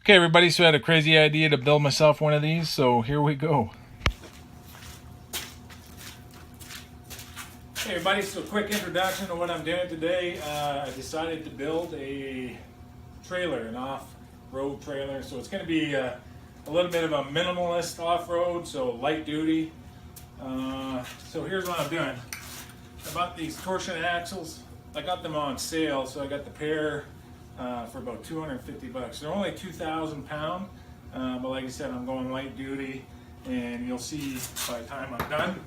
Okay, everybody, so I had a crazy idea to build myself one of these, so here we go. Hey everybody, so quick introduction to what I'm doing today. I decided to build a trailer, an off-road trailer. So it's going to be a little bit of a minimalist off-road, so light duty. So here's what I'm doing. I bought these torsion axles. I got them on sale, so I got the pair for about 250 bucks. They're only 2,000 pound, but like I said, I'm going light duty, and you'll see by the time I'm done.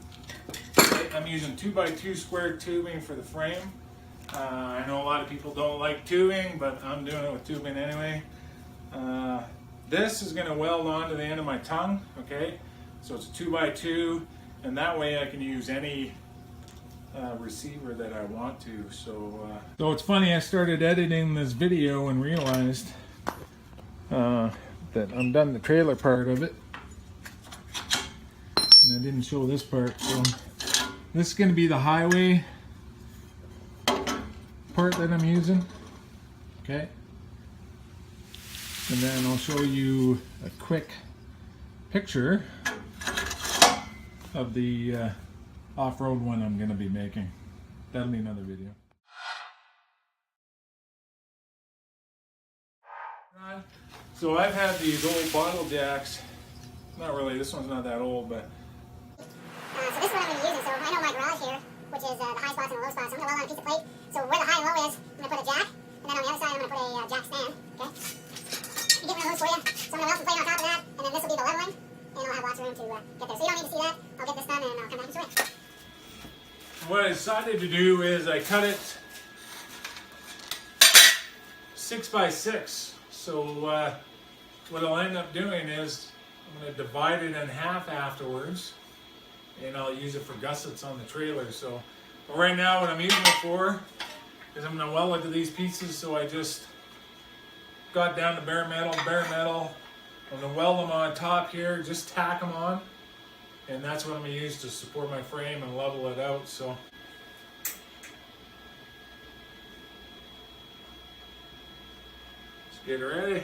I'm using 2x2 square tubing for the frame. I know a lot of people don't like tubing, but I'm doing it with tubing anyway. This is going to weld onto the end of my tongue, okay? So it's a 2x2, and that way I can use any receiver that I want to. So it's funny, I started editing this video and realized that I'm done the trailer part of it, and I didn't show this part. So this is going to be the highway part that I'm using, okay? And then I'll show you a quick picture of the off-road one I'm going to be making. That'll be another video. So I've had these old bottle jacks. Not really, this one's not that old, but so this is what I'm going to be using. So I know my garage here, which is the high spots and the low spots. So I'm going to weld on a piece of plate. So where the high and low is, I'm going to put a jack, and then on the other side I'm going to put a jack stand. Okay. I'll get one of those for you. So I'm going to weld some plate on top of that, and then this will be the leveling, and I'll have lots of room to get there. So you don't need to see that. I'll get this done, and I'll come back and show you. What I decided to do is I cut it 6x6. So what I'll end up doing is I'm going to divide it in half afterwards, and I'll use it for gussets on the trailer. So but right now what I'm using it for is I'm going to weld it to these pieces. So I just got down to bare metal. I'm going to weld them on top here, just tack them on. And that's what I'm going to use to support my frame and level it out. So let's get ready.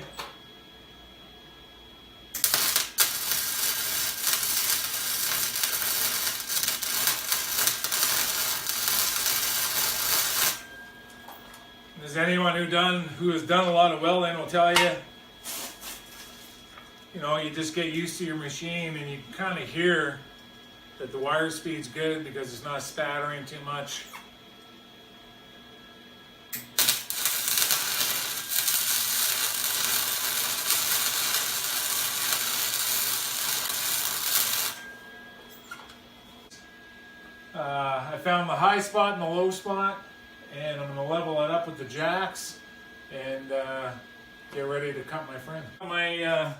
As anyone who has done a lot of welding will tell you, you know, you just get used to your machine and you can kind of hear that the wire speed's good because it's not spattering too much. I found the high spot and the low spot, and I'm going to level it up with the jacks and get ready to cut my frame. My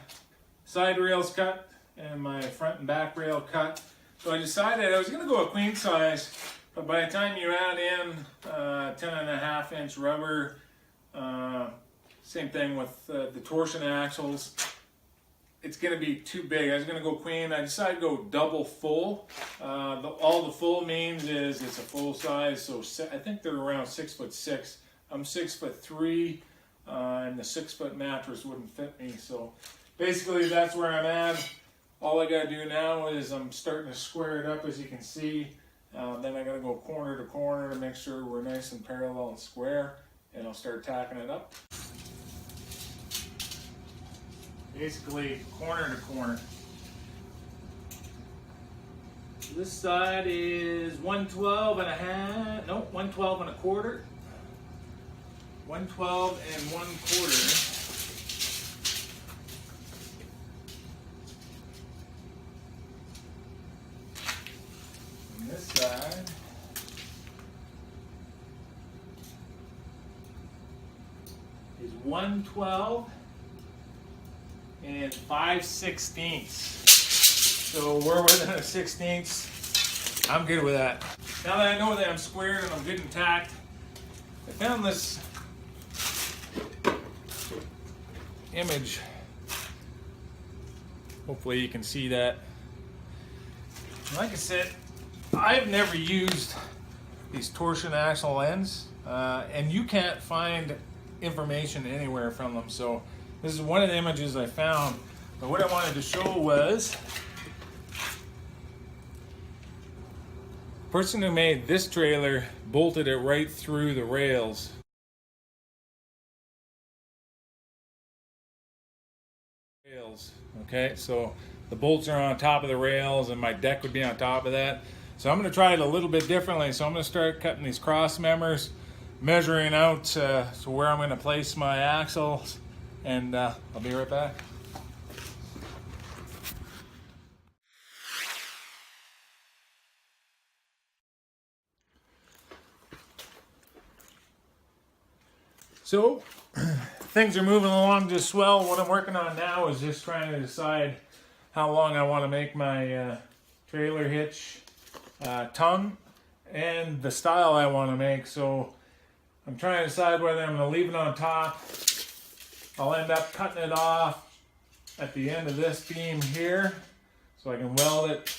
side rails cut and my front and back rail cut. So I decided I was going to go a queen size, but by the time you add in 10.5 inch rubber, same thing with the torsion axles, it's going to be too big. I was going to go queen. I decided to go double full. All the full means is it's a full size, so I think they're around 6'6". I'm 6'3", and the 6-foot mattress wouldn't fit me. So basically that's where I'm at. All I gotta do now is I'm starting to square it up, as you can see. Then I gotta go corner to corner to make sure we're nice and parallel and square, and I'll start tacking it up. Basically corner to corner. This side is 112 and a half, no, 112 and a quarter. 112 and 1/4. And this side is 112 and 5/16. So we're within a 16th. I'm good with that. Now that I know that I'm squared and I'm good and tacked, I found this image. Hopefully you can see that. Like I said, I've never used these torsion axle ends, and you can't find information anywhere from them. So This is one of the images I found, but what I wanted to show was the person who made this trailer bolted it right through the rails. Okay, so the bolts are on top of the rails and my deck would be on top of that. So I'm going to try it a little bit differently. So I'm going to start cutting these cross members, measuring out so where I'm going to place my axles, and I'll be right back. So things are moving along just well. What I'm working on now is just trying to decide how long I want to make my trailer hitch tongue and the style I want to make. So I'm trying to decide whether I'm going to leave it on top. I'll end up cutting it off at the end of this beam here so I can weld it,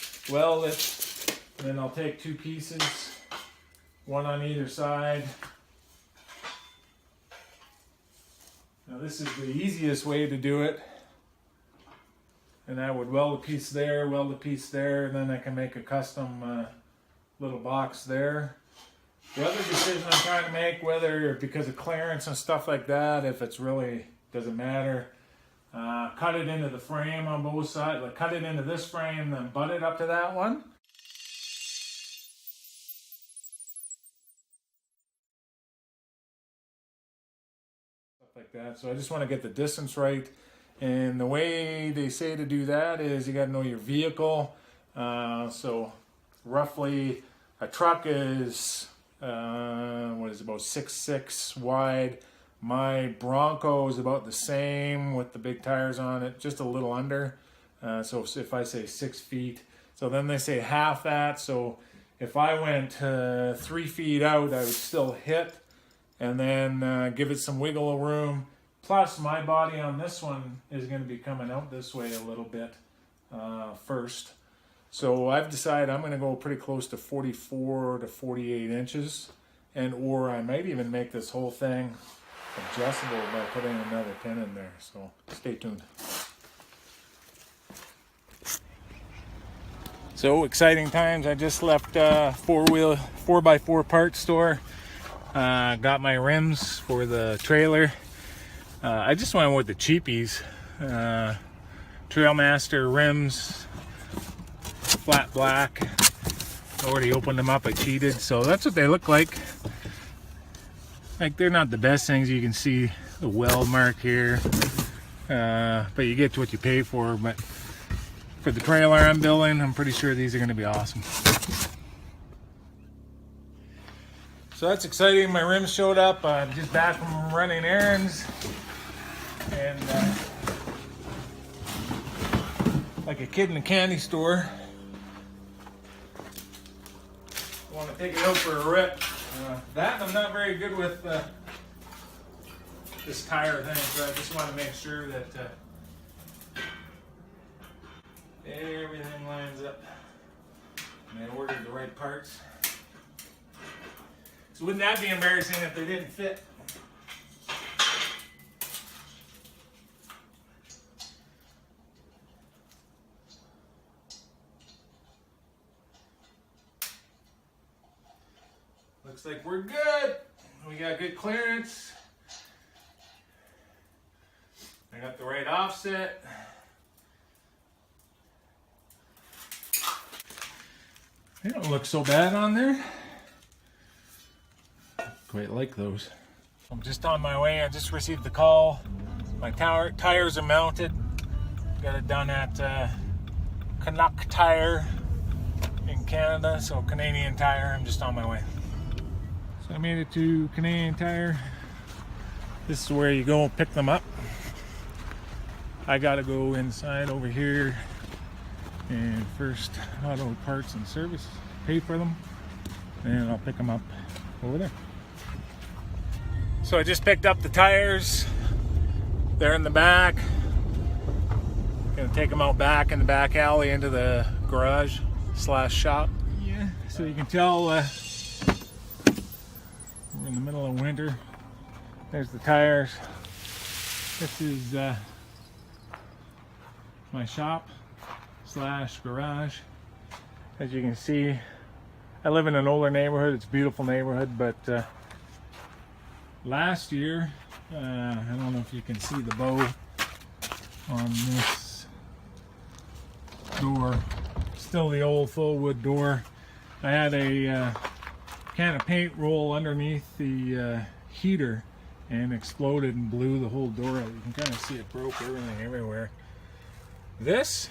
and then I'll take two pieces, one on either side. Now this is the easiest way to do it, and I would weld a piece there, weld a piece there, and then I can make a custom little box there. The other decision I'm trying to make, whether because of clearance and stuff like that, if it's really doesn't matter, cut it into the frame on both sides, like cut it into this frame, then butt it up to that one. Like that. So I just want to get the distance right, and the way they say to do that is you got to know your vehicle. So roughly a truck is what is it, about 6'6" wide. My Bronco is about the same with the big tires on it, just a little under. So if I say 6 feet, so then they say half that. So if I went 3 feet out, I would still hit, and then give it some wiggle room. Plus my body on this one is going to be coming out this way a little bit first. So I've decided I'm going to go pretty close to 44 to 48 inches, and or I might even make this whole thing adjustable by putting another pin in there. So stay tuned. So exciting times. I just left 4x4 parts store. Got my rims for the trailer. I just went with the cheapies. Trailmaster rims, flat black. Already opened them up, I cheated. So that's what they look like. Like, they're not the best things. You can see the weld mark here. But you get what you pay for. But for the trailer I'm building, I'm pretty sure these are going to be awesome. So that's exciting. My rims showed up. Just back from running errands, and like a kid in a candy store, I want to take it out for a rip. That I'm not very good with this tire thing, so I just want to make sure that everything lines up and I ordered the right parts. So wouldn't that be embarrassing if they didn't fit? Looks like we're good. We got good clearance. I got the right offset. They don't look so bad on there. Quite like those. I'm just on my way. I just received the call. My tires are mounted. Got it done at Canuck Tire in Canada, so Canadian Tire. I'm just on my way. So I made it to Canadian Tire. This is where you go pick them up. I gotta go inside over here and first auto parts and service, pay for them, and I'll pick them up over there. So I just picked up the tires. They're in the back. Gonna take them out back in the back alley into the garage / shop. Yeah, so you can tell we're in the middle of winter. There's the tires. This is my shop slash garage. As you can see, I live in an older neighborhood. It's a beautiful neighborhood, but last year, I don't know if you can see the bow on this door. Still the old full wood door. I had a can of paint roll underneath the heater and exploded and blew the whole door out. You can kind of see it broke everything everywhere. This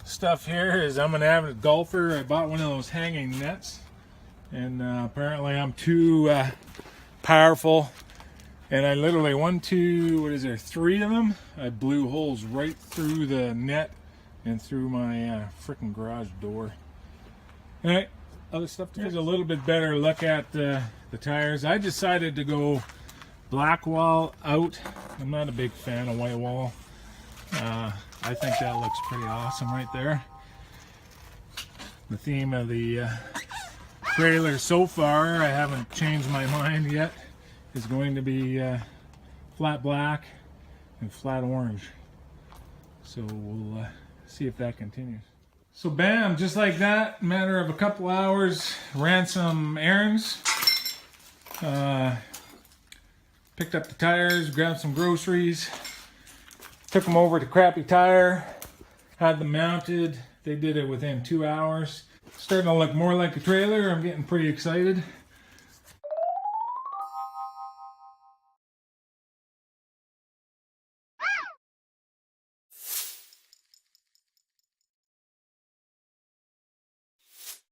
stuff here is, I'm an avid golfer. I bought one of those hanging nets, and apparently I'm too powerful, and I literally three of them, I blew holes right through the net and through my freaking garage door. Alright, other stuff. Here's a little bit better look at the tires. I decided to go black wall out. I'm not a big fan of white wall. I think that looks pretty awesome right there. The theme of the trailer so far, I haven't changed my mind yet, is going to be flat black and flat orange. So we'll see if that continues. So bam, just like that, matter of a couple hours, ran some errands, picked up the tires, grabbed some groceries, took them over to Crappy Tire, had them mounted. They did it within 2 hours. Starting to look more like a trailer. I'm getting pretty excited.